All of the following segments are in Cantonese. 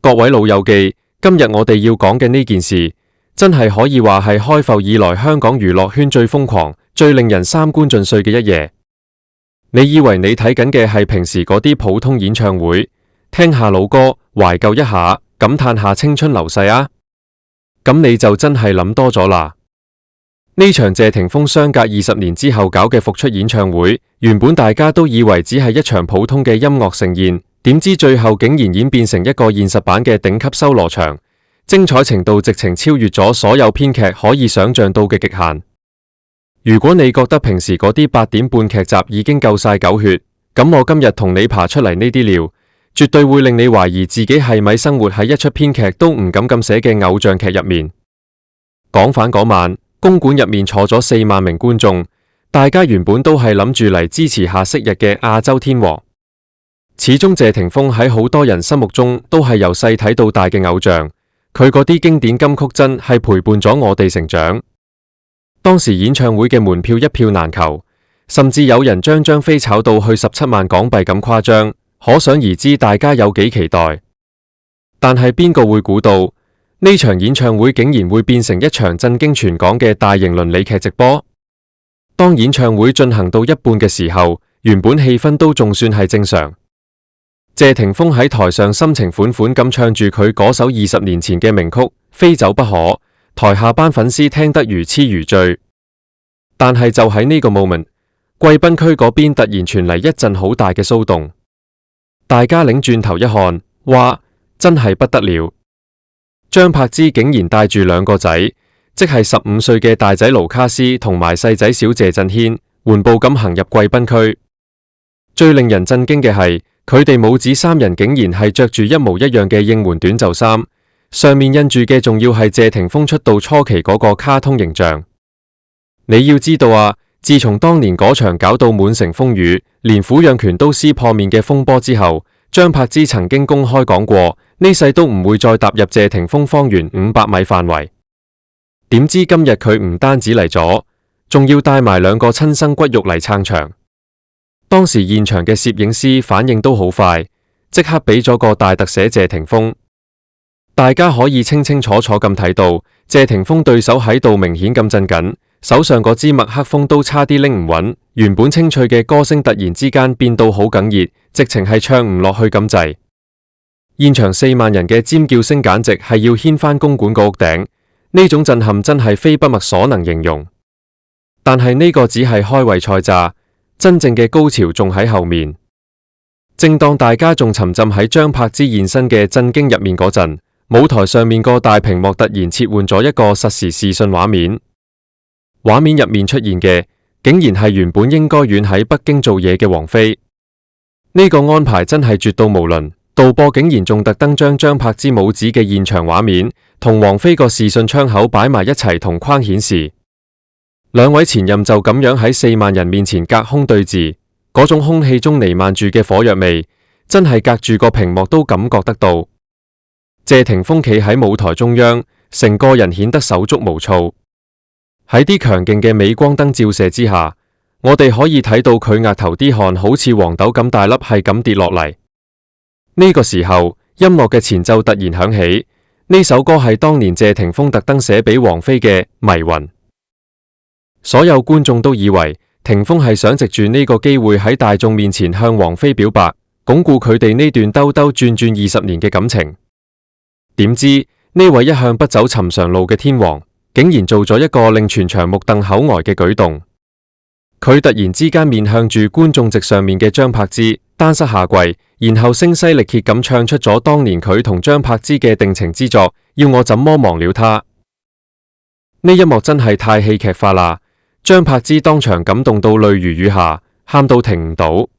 各位老友記，今日我哋要講嘅呢件事，真係可以話係開埠以來香港娛樂圈最瘋狂、最令人三觀盡碎嘅一夜。你以為你睇緊嘅係平時嗰啲普通演唱會，聽下老歌，懷舊一下，感嘆下青春流逝啊？咁你就真係諗多咗啦。呢場謝霆鋒相隔20年之後搞嘅復出演唱會，原本大家都以為只係一場普通嘅音樂盛宴，點知最後竟然演變成一個現實版嘅頂級修羅場，精彩程度直情超越咗所有編劇可以想象到嘅極限。如果你覺得平時嗰啲8點半劇集已經夠晒狗血，咁我今日同你爬出嚟呢啲料，絕對會令你懷疑自己係咪生活喺一出編劇都唔敢咁寫嘅偶像劇入面。講返嗰晚，公館入面坐咗4萬名觀眾，大家原本都係諗住嚟支持下昔日嘅亞洲天王。始終謝霆鋒喺好多人心目中都係由細睇到大嘅偶像，佢嗰啲經典金曲真係陪伴咗我哋成長。當時演唱會嘅門票一票難求，甚至有人將張飛炒到去17萬港幣咁誇張，可想而知大家有幾期待。但係邊個會估到呢場演唱會竟然會變成一場震驚全港嘅大型倫理劇直播？當演唱會進行到一半嘅時候，原本氣氛都仲算係正常。謝霆鋒喺台上深情款款咁唱住佢嗰首20年前嘅名曲《非走不可》，台下班粉絲聽得如痴如醉。但係就喺呢個 moment， 貴賓區嗰邊突然傳嚟一陣好大嘅騷動，大家擰轉頭一看，哇，真係不得了！張柏芝竟然帶住2個仔，即係15歲嘅大仔盧卡斯同埋細仔小謝震軒，緩步咁行入貴賓區。最令人震驚嘅係，佢哋母子3人竟然係着住一模一樣嘅應援短袖衫，上面印住嘅仲要係謝霆鋒出道初期嗰個卡通形象。你要知道啊，自從當年嗰場搞到滿城風雨，連撫養權都撕破面嘅風波之後，張柏芝曾經公開講過，呢世都唔會再踏入謝霆鋒方圓500米範圍。點知今日佢唔單止嚟咗，仲要帶埋2個親生骨肉嚟撐場。當時現場嘅攝影師反應都好快，即刻俾咗個大特寫謝霆鋒。大家可以清清楚楚咁睇到，謝霆鋒對手喺度明顯咁震緊，手上嗰支麥克風都差啲拎唔穩，原本清脆嘅歌聲突然之間變到好哽咽，直情係唱唔落去咁滯。現場4萬人嘅尖叫聲簡直係要掀翻公館個屋頂，呢種震撼真係非筆墨所能形容。但係呢個只係開胃菜咋，真正嘅高潮仲喺後面。正當大家仲沉浸喺張柏芝現身嘅震驚入面嗰陣，舞台上面個大屏幕突然切換咗一個實時視訊畫面，畫面入面出現嘅竟然係原本應該遠喺北京做嘢嘅王菲。呢個安排真係絕到無倫，導播竟然仲特登將張柏芝母子嘅現場畫面同王菲個視訊窗口擺埋一齊同框顯示。2位前任就咁樣喺4萬人面前隔空對峙，嗰種空氣中彌漫住嘅火藥味，真係隔住個屏幕都感覺得到。謝霆鋒企喺舞台中央，成個人顯得手足無措。喺啲強勁嘅鎂光燈照射之下，我哋可以睇到佢額頭啲汗好似黃豆咁大粒，係咁跌落嚟。呢個時候，音樂嘅前奏突然響起，呢首歌係當年謝霆鋒特登寫俾王菲嘅《迷魂》。所有觀眾都以為霆鋒係想藉住呢個機會喺大眾面前向王菲表白，鞏固佢哋呢段兜兜轉轉20年嘅感情。點知呢位一向不走尋常路嘅天王，竟然做咗一個令全場目瞪口呆嘅舉動。佢突然之間面向住觀眾席上面嘅張柏芝，單膝下跪，然後聲嘶力竭咁唱出咗當年佢同張柏芝嘅定情之作《要我怎麼忘了他》。呢一幕真係太戲劇化啦！張柏芝當場感動到淚如雨下，喊到停唔到。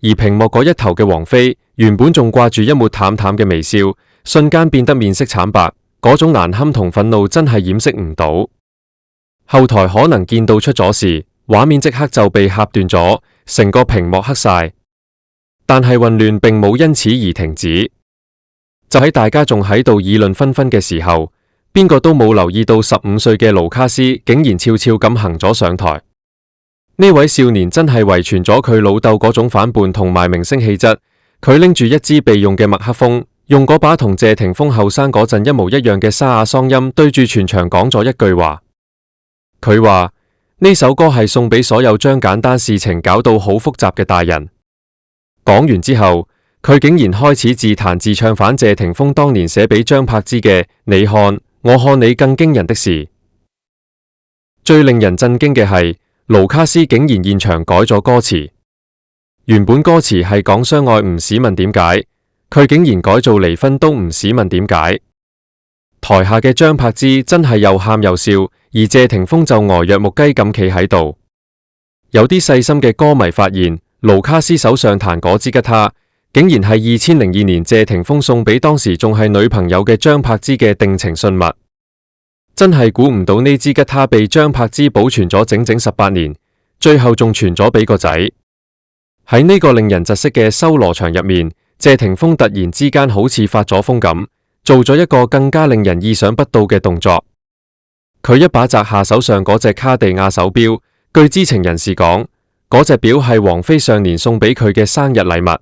而屏幕嗰一頭嘅王菲，原本仲掛住一抹淡淡嘅微笑，瞬間變得面色慘白，嗰種難堪同憤怒真係掩飾唔到。後台可能見到出咗事，畫面即刻就被掐斷咗，成個屏幕黑晒。但係混亂並冇因此而停止。就喺大家仲喺度議論紛紛嘅時候，邊個都冇留意到15歲嘅盧卡斯竟然悄悄咁行咗上台。呢位少年真係遺傳咗佢老豆嗰種反叛同埋明星氣質，佢拎住一支備用嘅麥克風，用嗰把同謝霆鋒後生嗰陣一模一樣嘅沙啞嗓音對住全場講咗一句話。佢話呢首歌係送俾所有將簡單事情搞到好複雜嘅大人。講完之後，佢竟然開始自彈自唱反謝霆鋒當年寫俾張柏芝嘅你看我看你更驚人的事。最令人震驚嘅係盧卡斯竟然現場改咗歌詞，原本歌詞係講相愛唔使問點解，佢竟然改做離婚都唔使問點解。台下嘅張柏芝真係又喊又笑，而謝霆鋒就呆若木雞咁企喺度。有啲細心嘅歌迷發現，盧卡斯手上彈嗰支吉他，竟然係2002年謝霆鋒送俾當時仲係女朋友嘅張柏芝嘅定情信物。真係估唔到呢支吉他被張柏芝保存咗整整18年，最後仲傳咗俾個仔。喺呢個令人窒息嘅修羅場入面，謝霆鋒突然之間好似發咗瘋咁，做咗一個更加令人意想不到嘅動作。佢一把摘下手上嗰隻卡地亞手錶，據知情人士講，嗰隻錶係王菲上年送俾佢嘅生日禮物。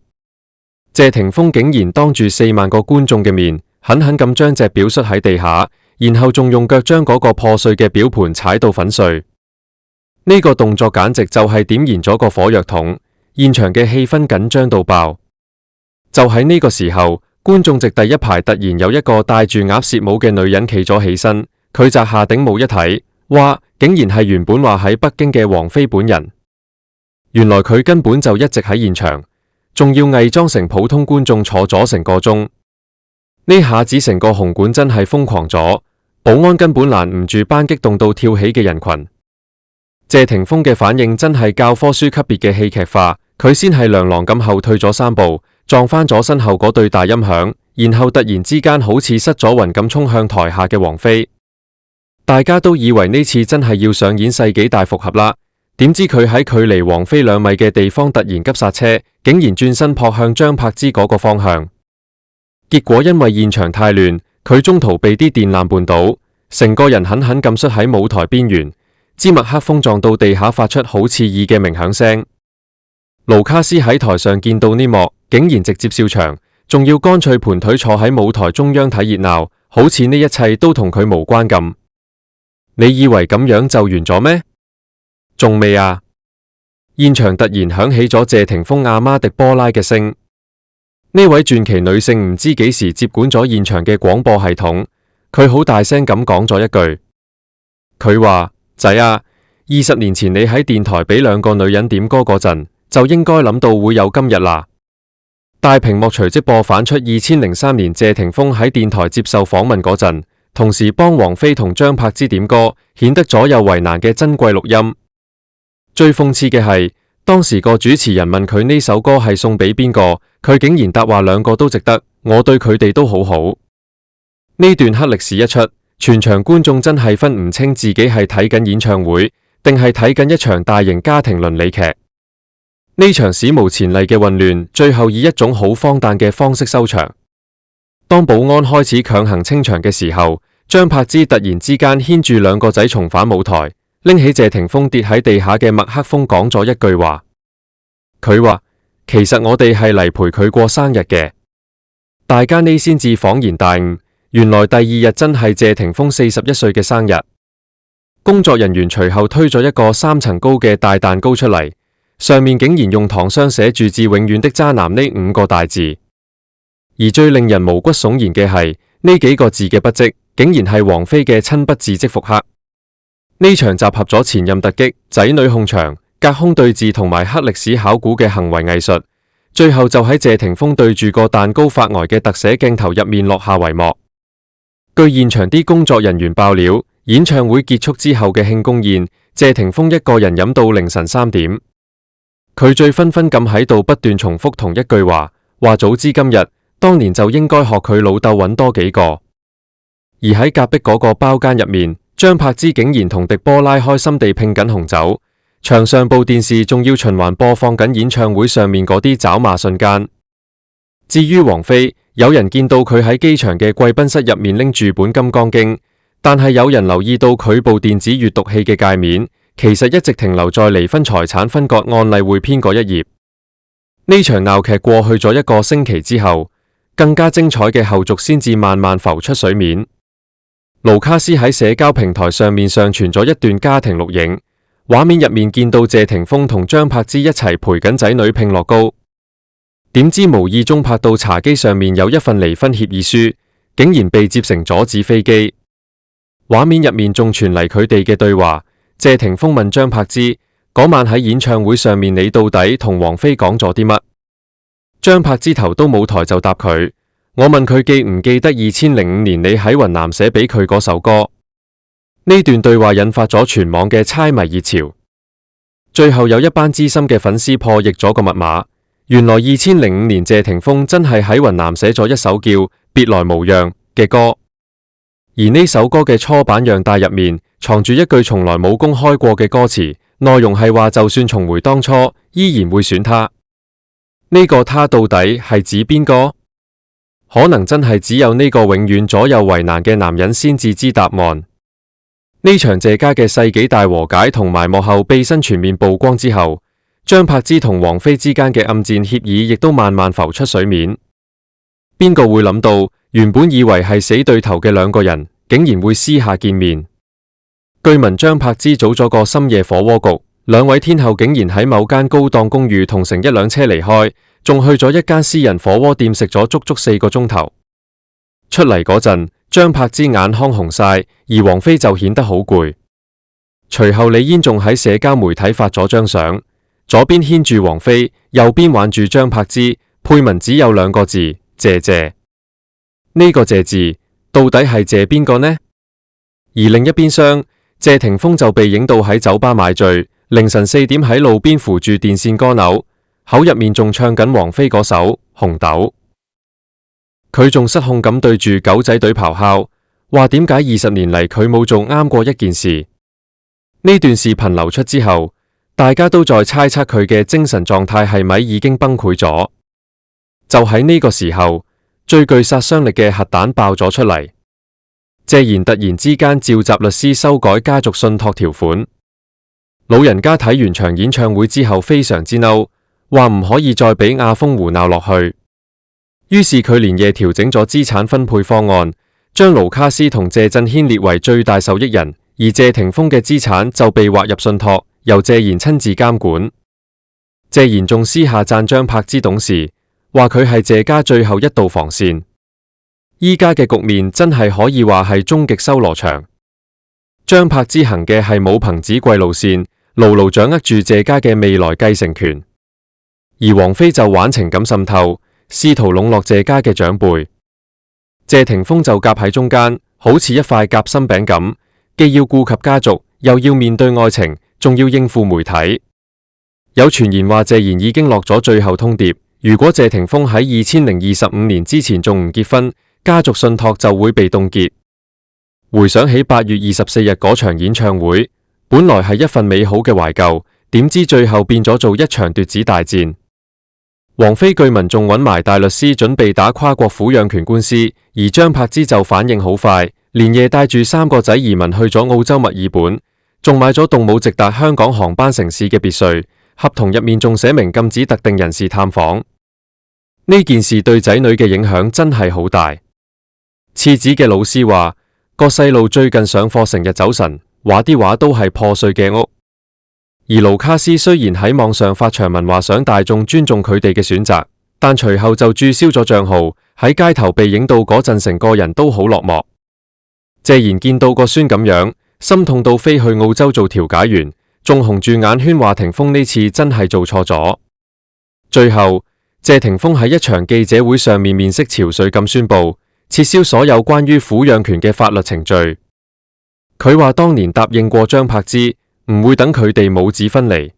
謝霆鋒竟然當住4萬個觀眾嘅面，狠狠咁將隻錶摔喺地下，然後仲用腳將嗰個破碎嘅錶盤踩到粉碎。呢個動作簡直就係點燃咗個火藥桶，現場嘅氣氛緊張到爆。就喺呢個時候，觀眾席第一排突然有一個戴住鴨舌帽嘅女人企咗起身，佢摘下頂帽一睇，哇！竟然係原本話喺北京嘅王菲本人。原來佢根本就一直喺現場，仲要偽裝成普通觀眾坐咗成個鐘。呢下子成個紅館真係瘋狂咗，保安根本攔唔住班激動到跳起嘅人群。謝霆鋒嘅反應真係教科書級別嘅戲劇化，佢先係踉蹋咁後退咗3步，撞翻咗身後嗰對大音響，然後突然之間好似失咗魂咁衝向台下嘅王菲。大家都以為呢次真係要上演世紀大復合啦，點知佢喺距離王菲2米嘅地方突然急剎車，竟然轉身撲向張柏芝嗰個方向。結果因為現場太亂，佢中途被啲電纜絆倒，成個人狠狠咁摔喺舞台邊緣，支麥克風撞到地下發出好刺耳嘅鳴響聲。盧卡斯喺台上見到呢幕，竟然直接笑場，仲要乾脆盤腿坐喺舞台中央睇熱鬧，好似呢一切都同佢無關咁。你以為咁樣就完咗咩？仲未啊！現場突然響起咗謝霆鋒阿媽迪波拉嘅聲。呢位傳奇女性唔知幾時接管咗現場嘅廣播系統，佢好大聲咁講咗一句，佢話：仔啊，20年前你喺電台俾2個女人點歌嗰陣，就應該諗到會有今日啦。大屏幕隨即播反出2003年謝霆鋒喺電台接受訪問嗰陣，同時幫王菲同張柏芝點歌，顯得左右為難嘅珍貴錄音。最諷刺嘅係，當時個主持人問佢呢首歌係送俾邊個，佢竟然答話2個都值得，我對佢哋都好好。呢段黑歷史一出，全場觀眾真係分唔清自己係睇緊演唱會，定係睇緊一場大型家庭倫理劇。呢場史無前例嘅混亂，最後以一種好荒誕嘅方式收場。當保安開始強行清場嘅時候，張柏芝突然之間牽住2個仔重返舞台，拎起謝霆鋒跌喺地下嘅麥克風講咗一句話。佢話：其實我哋係嚟陪佢過生日嘅。大家呢先至恍然大悟，原來第2日真係謝霆鋒41歲嘅生日。工作人員隨後推咗一個3層高嘅大蛋糕出嚟，上面竟然用糖霜寫住致永遠的渣男呢5個大字。而最令人毛骨悚然嘅係，呢幾個字嘅筆跡，竟然係王菲嘅親筆字跡復刻。呢場集合咗前任突擊、仔女控場、隔空對峙同埋黑歷史考古嘅行為藝術，最後就喺謝霆鋒對住個蛋糕發呆嘅特寫鏡頭入面落下帷幕。據現場啲工作人員爆料，演唱會結束之後嘅慶功宴，謝霆鋒一個人飲到凌晨3點。佢醉醺醺咁喺度不斷重複同一句話，話早知今日，當年就應該學佢老豆揾多幾個。而喺隔壁嗰個包間入面，張柏芝竟然同迪波拉開心地拼緊紅酒，場上部電視仲要循環播放緊演唱會上面嗰啲找罵瞬間。至於王菲，有人見到佢喺機場嘅貴賓室入面拎住本《金剛經》，但係有人留意到佢部電子閱讀器嘅界面，其實一直停留在離婚財產分割案例匯編嗰一頁。呢場鬧劇過去咗1個星期之後，更加精彩嘅後續先至慢慢浮出水面。盧卡斯喺社交平台上面上傳咗一段家庭錄影，畫面入面見到謝霆鋒同張柏芝一齊陪緊仔女拼樂高，點知無意中拍到茶几上面有一份離婚協議書，竟然被摺成阻止飛機。畫面入面仲傳嚟佢哋嘅對話，謝霆鋒問張柏芝嗰晚喺演唱會上面你到底同王菲講咗啲乜？張柏芝頭都冇抬就答佢，我問佢記唔記得2005年你喺雲南寫俾佢嗰首歌。呢段對話引發咗全網嘅猜謎熱潮，最後有一班資深嘅粉絲破譯咗個密碼，原來2005年謝霆鋒真係喺雲南寫咗一首叫《別來無恙》嘅歌，而呢首歌嘅初版樣帶入面藏住一句從來冇公開過嘅歌詞，內容係話就算重回當初，依然會選他。呢個他到底係指邊個？可能真係只有呢個永遠左右為難嘅男人先至知答案。呢場謝家嘅世紀大和解同埋幕後秘辛全面曝光之後，張柏芝同王菲之間嘅暗戰協議亦都慢慢浮出水面。邊個會諗到，原本以為係死對頭嘅兩個人，竟然會私下見面？據聞張柏芝組咗個深夜火鍋局，兩位天后竟然喺某間高檔公寓同乘一輛車離開，仲去咗一間私人火鍋店食咗足足4個鐘頭。出嚟嗰陣，張柏芝眼眶紅晒，而王菲就顯得好攰。隨後李嫣仲喺社交媒體發咗張相，左邊牽住王菲，右邊挽住張柏芝，配文只有2個字：謝謝。呢個謝字到底係謝邊個呢？而另一邊廂，謝霆鋒就被影到喺酒吧買醉，凌晨4點喺路邊扶住電線杆扭，口入面仲唱緊王菲嗰首《紅豆》。佢仲失控咁對住狗仔隊咆哮，話點解20年嚟佢冇做啱過一件事。呢段視頻流出之後，大家都在猜測佢嘅精神狀態係咪已經崩潰咗。就喺呢個時候，最具殺傷力嘅核彈爆咗出嚟。謝賢突然之間召集律師修改家族信託條款，老人家睇完場演唱會之後非常之嬲，話唔可以再俾阿峰胡鬧落去。於是佢連夜調整咗資產分配方案，將盧卡斯同謝震軒列為最大受益人，而謝霆鋒嘅資產就被劃入信託，由謝賢親自監管。謝賢仲私下讚張柏芝懂事，話佢係謝家最後一道防線。依家嘅局面真係可以話係終極修羅場。張柏芝行嘅係母憑子貴路線，牢牢掌握住謝家嘅未來繼承權，而王菲就玩情感滲透，試圖籠絡謝家嘅長輩。謝霆鋒就夾喺中間，好似一塊夾心餅咁，既要顧及家族，又要面對愛情，仲要應付媒體。有傳言話謝賢已經落咗最後通牒，如果謝霆鋒喺2025年之前仲唔結婚，家族信託就會被凍結。回想起8月24日嗰場演唱會，本來係一份美好嘅懷舊，點知最後變咗做一場奪子大戰。王菲據聞仲揾埋大律師準備打跨國撫養權官司，而張柏芝就反應好快，連夜帶住3個仔移民去咗澳洲墨爾本，仲買咗動武直達香港航班城市嘅別墅，合同入面仲寫明禁止特定人士探訪。呢件事對仔女嘅影響真係好大。次子嘅老師話，個細路最近上課成日走神，畫啲畫都係破碎嘅屋。而盧卡斯雖然喺網上發長文話想大眾尊重佢哋嘅選擇，但隨後就註銷咗賬號，喺街頭被影到嗰陣成個人都好落寞。謝賢見到個孫咁樣，心痛到飛去澳洲做調解員，仲紅住眼圈話霆鋒呢次真係做錯咗。最後謝霆鋒喺一場記者會上面色憔悴咁宣布撤銷所有關於撫養權嘅法律程序。佢話當年答應過張柏芝，唔會等佢哋母子分離。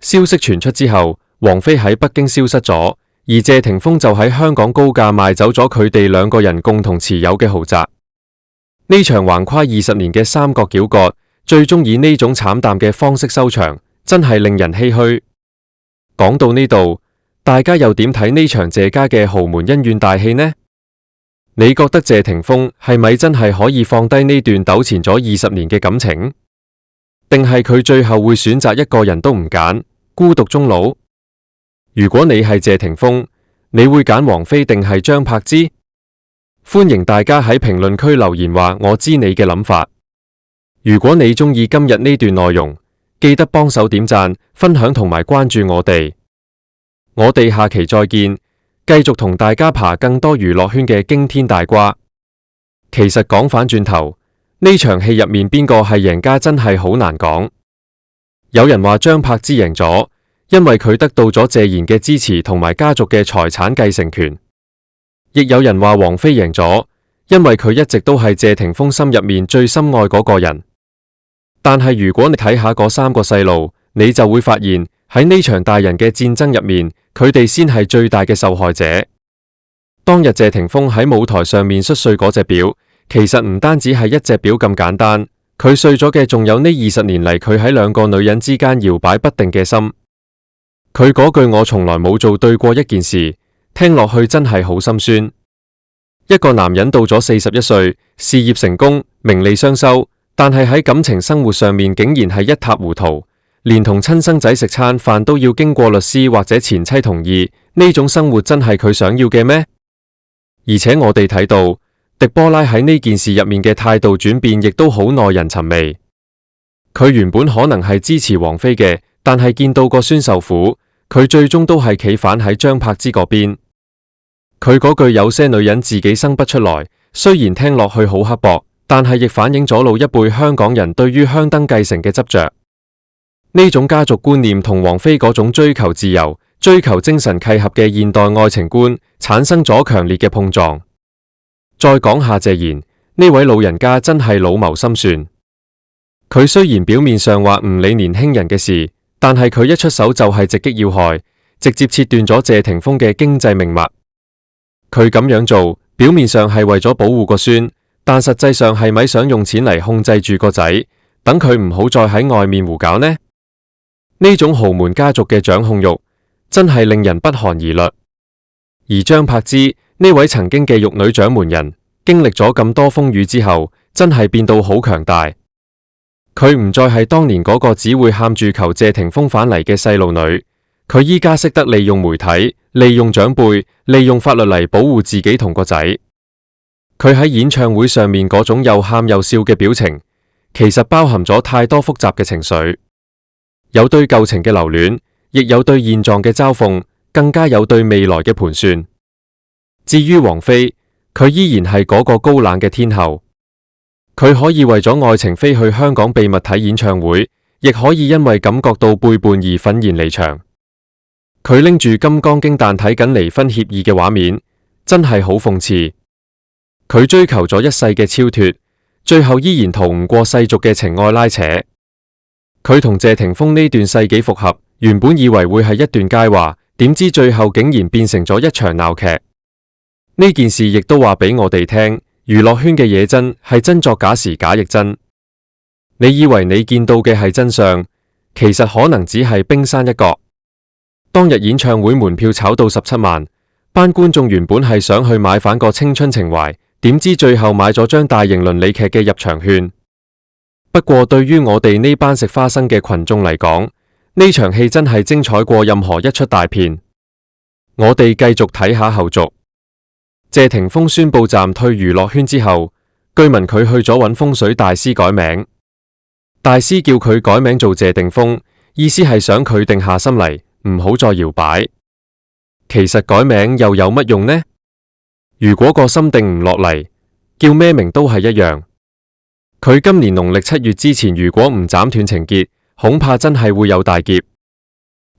消息傳出之後，王菲喺北京消失咗，而謝霆鋒就喺香港高價賣走咗佢哋2個人共同持有嘅豪宅。呢場橫跨20年嘅三角糾葛，最終以呢種慘淡嘅方式收場，真係令人唏噓。講到呢度，大家又點睇呢場謝家嘅豪門恩怨大戲呢？你覺得謝霆鋒係咪真係可以放低呢段糾纏咗20年嘅感情？定係佢最後會選擇一個人都唔揀，孤獨終老？如果你係謝霆鋒，你會揀王菲定係張柏芝？歡迎大家喺評論區留言話我知你嘅諗法。如果你鍾意今日呢段內容，記得幫手點讚、分享同埋關注我哋。我哋下期再見，繼續同大家爬更多娛樂圈嘅驚天大瓜。其實講返轉頭，呢場戲入面邊個係贏家真係好難講。有人話張柏芝贏咗，因為佢得到咗謝賢嘅支持同埋家族嘅財產繼承權。亦有人話王菲贏咗，因為佢一直都係謝霆鋒心入面最深愛嗰個人。但係如果你睇下嗰三個細路，你就會發現喺呢場大人嘅戰爭入面，佢哋先係最大嘅受害者。當日謝霆鋒喺舞台上面摔碎嗰隻表，其實唔單止係一隻表咁簡單，佢碎咗嘅仲有呢20年嚟佢喺兩個女人之間搖擺不定嘅心。佢嗰句我從來冇做對過一件事，聽落去真係好心酸。一個男人到咗41歲，事業成功，名利雙收，但係喺感情生活上面竟然係一塌糊塗，連同親生仔食餐飯都要經過律師或者前妻同意，呢種生活真係佢想要嘅咩？而且我哋睇到狄波拉喺呢件事入面嘅態度轉變，亦都好耐人尋味。佢原本可能係支持王菲嘅，但係見到個孫受苦，佢最終都係企反喺張柏芝嗰邊。佢嗰句有些女人自己生不出來，雖然聽落去好刻薄，但係亦反映咗老一輩香港人對於香燈繼承嘅執着。呢種家族觀念同王菲嗰種追求自由、追求精神契合嘅現代愛情觀產生咗強烈嘅碰撞。再講下謝賢，呢位老人家真係老謀深算。佢雖然表面上話唔理年輕人嘅事，但係佢一出手就係直擊要害，直接切斷咗謝霆鋒嘅經濟命脈。佢咁樣做，表面上係為咗保護個孫，但實際上係咪想用錢嚟控制住個仔，等佢唔好再喺外面胡搞呢？呢種豪門家族嘅掌控欲，真係令人不寒而慄。而張柏芝呢位曾經嘅玉女掌門人，經歷咗咁多風雨之後，真係變到好強大。佢唔再係當年嗰個只會喊住求謝霆鋒返嚟嘅細路女，佢依家識得利用媒體、利用長輩、利用法律嚟保護自己同個仔。佢喺演唱會上面嗰種又喊又笑嘅表情，其實包含咗太多複雜嘅情緒，有對舊情嘅留戀，亦有對現狀嘅嘲諷，更加有對未來嘅盤算。至於王菲，佢依然係嗰個高冷嘅天后，佢可以為咗愛情飛去香港秘密睇演唱會，亦可以因為感覺到背叛而憤然離場。佢拎住金剛經但睇緊離婚協議嘅畫面，真係好諷刺。佢追求咗一世嘅超脫，最後依然逃唔過世俗嘅情愛拉扯。佢同謝霆鋒呢段世紀復合，原本以為會係一段佳話，點知最後竟然變成咗一場鬧劇。呢件事亦都話俾我哋聽，娛樂圈嘅嘢真係真作假時假亦真。你以為你見到嘅係真相，其實可能只係冰山一角。當日演唱會門票炒到17萬，班觀眾原本係想去買返個青春情懷，點知最後買咗張大型倫理劇嘅入場券。不過對於我哋呢班食花生嘅群眾嚟講，呢場戲真係精彩過任何一出大片。我哋繼續睇下後續。謝霆鋒宣布暫退娛樂圈之後，據聞佢去咗揾風水大師改名，大師叫佢改名做謝定峰，意思係想佢定下心嚟，唔好再搖擺。其實改名又有乜用呢？如果個心定唔落嚟，叫咩名都係一樣。佢今年農曆7月之前如果唔斬斷情結，恐怕真係會有大劫。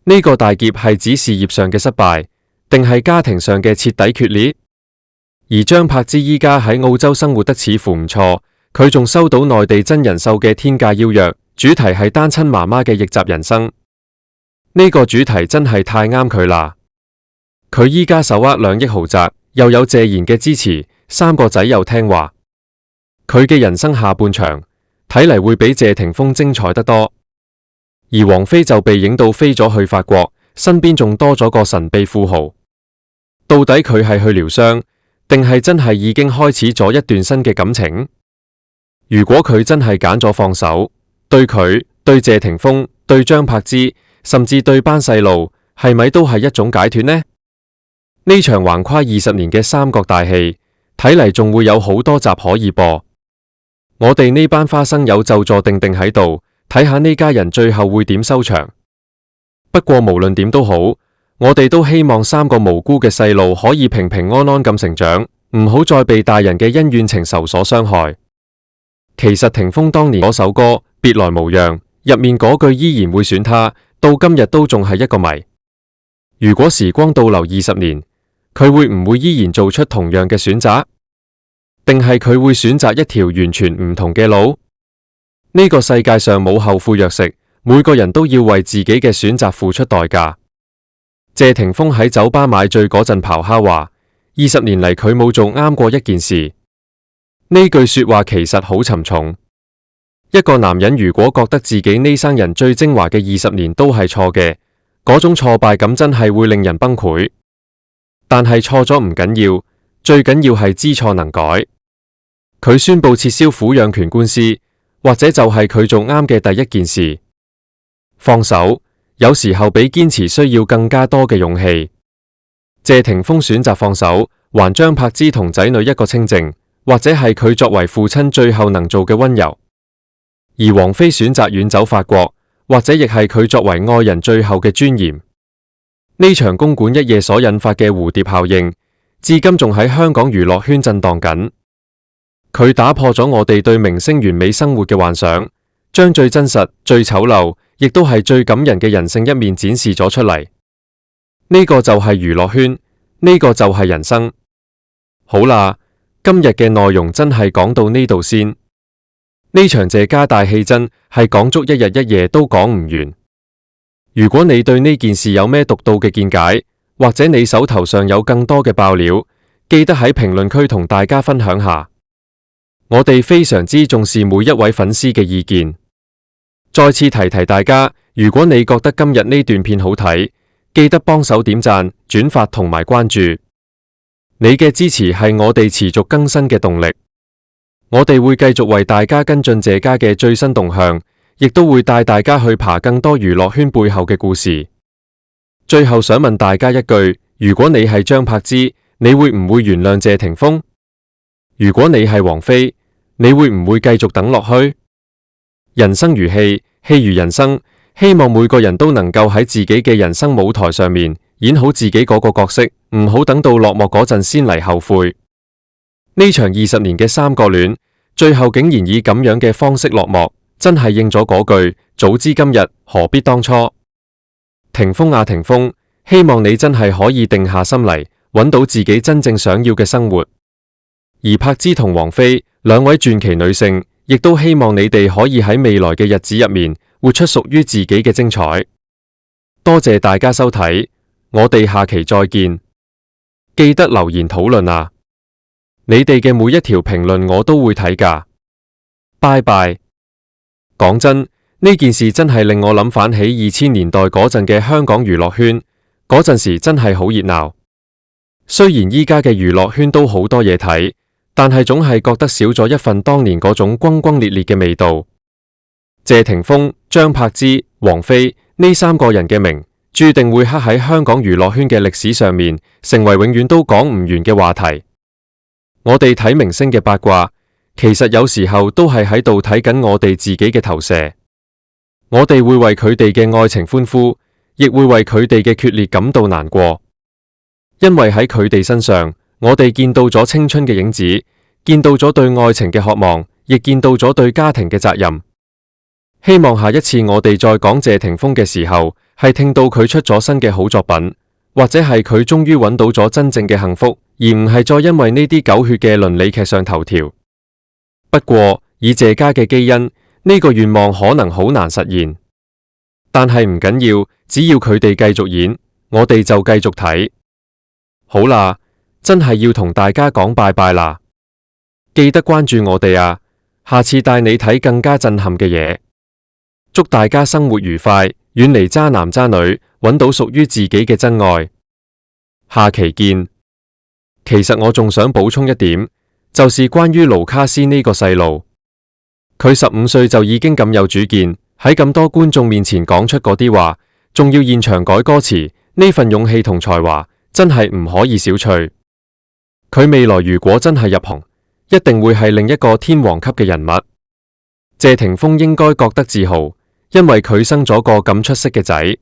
呢個大劫係指事業上嘅失敗，定係家庭上嘅徹底決裂？而張柏芝依家喺澳洲生活得似乎唔錯，佢仲收到內地真人秀嘅天價邀約，主題係單親媽媽嘅逆襲人生。呢個主題真係太啱佢啦！佢依家手握2億豪宅，又有謝賢嘅支持，3個仔又聽話，佢嘅人生下半場睇嚟會比謝霆鋒精彩得多。而王菲就被影到飛咗去法國，身邊仲多咗個神秘富豪。到底佢係去療傷，定係真係已經開始咗一段新嘅感情？如果佢真係揀咗放手，對佢、對謝霆鋒、對張柏芝，甚至對班細路，係咪都係一種解脫呢？呢場橫跨20年嘅三國大戲，睇嚟仲會有好多集可以播。我哋呢班花生友就坐定定喺度，睇下呢家人最後會點收場。不過無論點都好，我哋都希望三個無辜嘅細路可以平平安安咁成長，唔好再被大人嘅恩怨情仇所傷害。其實霆鋒當年嗰首歌《別來無恙》入面嗰句依然會選他，到今日都仲係一個謎。如果時光倒流20年，佢會唔會依然做出同樣嘅選擇？定係佢會選擇一條完全唔同嘅路？呢個世界上冇後悔藥食，每個人都要為自己嘅選擇付出代價。謝霆鋒喺酒吧買醉嗰陣咆哮話：20年嚟佢冇做啱過一件事。呢句說話其實好沉重。一個男人如果覺得自己呢生人最精華嘅20年都係錯嘅，嗰種挫敗感真係會令人崩潰。但係錯咗唔緊要，最緊要係知錯能改。佢宣布撤銷撫養權官司，或者就係佢做啱嘅第一件事。放手，有時候比堅持需要更加多嘅勇氣。謝霆鋒選擇放手，還張柏芝同仔女一個清靜，或者係佢作為父親最後能做嘅溫柔。而王菲選擇遠走法國，或者亦係佢作為愛人最後嘅尊嚴。呢場公館一夜所引發嘅蝴蝶效應，至今仲喺香港娛樂圈震盪緊。佢打破咗我哋對明星完美生活嘅幻想，將最真實、最醜陋，亦都係最感人嘅人性一面展示咗出嚟。呢個就係娛樂圈，呢個就係人生。好啦，今日嘅內容真係講到呢度先。呢場謝家大戲真係講足一日一夜都講唔完。如果你對呢件事有咩獨到嘅見解，或者你手頭上有更多嘅爆料，記得喺評論區同大家分享下。我哋非常之重視每一位粉絲嘅意見。再次提提大家，如果你覺得今日呢段片好睇，記得幫手點讚、轉發同埋關注。你嘅支持係我哋持續更新嘅動力。我哋會繼續為大家跟進謝家嘅最新動向，亦都會帶大家去爬更多娛樂圈背後嘅故事。最後想問大家一句，如果你係張柏芝，你會唔會原諒謝霆鋒？如果你係王菲，你會唔會繼續等落去？人生如戲，戲如人生，希望每個人都能夠喺自己嘅人生舞台上面演好自己嗰個角色，唔好等到落幕嗰陣先嚟後悔。呢場20年嘅三角戀，最後竟然以咁樣嘅方式落幕，真係應咗嗰句早知今日何必當初。霆鋒啊霆鋒，希望你真係可以定下心嚟，揾到自己真正想要嘅生活。而柏芝同王菲兩位傳奇女性，亦都希望你哋可以喺未來嘅日子入面活出屬於自己嘅精彩。多謝大家收睇，我哋下期再見。記得留言討論啊！你哋嘅每一條評論我都會睇㗎。拜拜。講真，呢件事真係令我諗返起2000年代嗰陣嘅香港娛樂圈，嗰陣時真係好熱鬧。雖然依家嘅娛樂圈都好多嘢睇，但係總係覺得少咗一份當年嗰種轟轟烈烈嘅味道。謝霆鋒、張柏芝、王菲呢三個人嘅名，注定會刻喺香港娛樂圈嘅歷史上面，成為永遠都講唔完嘅話題。我哋睇明星嘅八卦，其實有時候都係喺度睇緊我哋自己嘅投射。我哋會為佢哋嘅愛情歡呼，亦會為佢哋嘅決裂感到難過。因為喺佢哋身上，我哋見到咗青春嘅影子，見到咗對愛情嘅渴望，亦見到咗對家庭嘅責任。希望下一次我哋再講謝霆鋒嘅時候，係聽到佢出咗新嘅好作品，或者係佢終於揾到咗真正嘅幸福，而唔係再因為呢啲狗血嘅倫理劇上頭條。不過以謝家嘅基因，呢個願望可能好難實現。但係唔緊要，只要佢哋繼續演，我哋就繼續睇。好啦，真係要同大家講拜拜啦！記得關注我哋啊，下次帶你睇更加震撼嘅嘢。祝大家生活愉快，遠離渣男渣女，揾到屬於自己嘅真愛。下期見。其實我仲想補充一點，就是關於盧卡斯呢個細路，佢15歲就已經咁有主見，喺咁多觀眾面前講出嗰啲話，仲要現場改歌詞，呢份勇氣同才華，真係唔可以小覷。佢未來如果真係入行，一定會係另一個天王級嘅人物。謝霆鋒應該覺得自豪，因為佢生咗個咁出色嘅仔。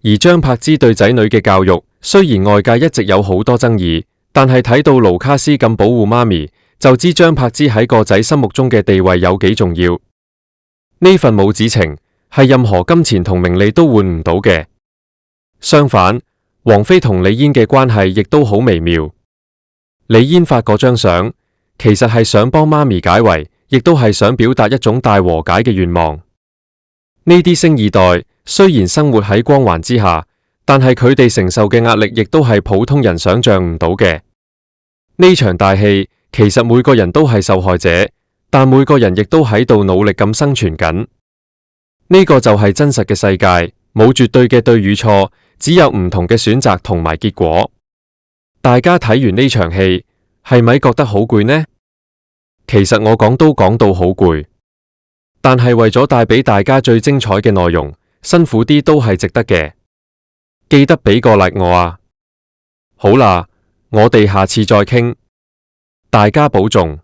而張柏芝對仔女嘅教育，雖然外界一直有好多爭議，但係睇到盧卡斯咁保護媽咪，就知張柏芝喺個仔心目中嘅地位有幾重要。呢份母子情係任何金錢同名利都換唔到嘅。相反，王菲同李嫣嘅關係亦都好微妙。李嫣發嗰張相，其實係想幫媽咪解圍，亦都係想表達一種大和解嘅願望。呢啲星二代雖然生活喺光環之下，但係佢哋承受嘅壓力亦都係普通人想象唔到嘅。呢場大戲其實每個人都係受害者，但每個人亦都喺度努力咁生存緊。呢個就係真實嘅世界，冇絕對嘅對與錯，只有唔同嘅選擇同埋結果。大家睇完呢場戲，係咪覺得好攰呢？其實我講都講到好攰，但係為咗帶俾大家最精彩嘅內容，辛苦啲都係值得嘅。記得俾個 like 我啊！好啦，我哋下次再傾，大家保重。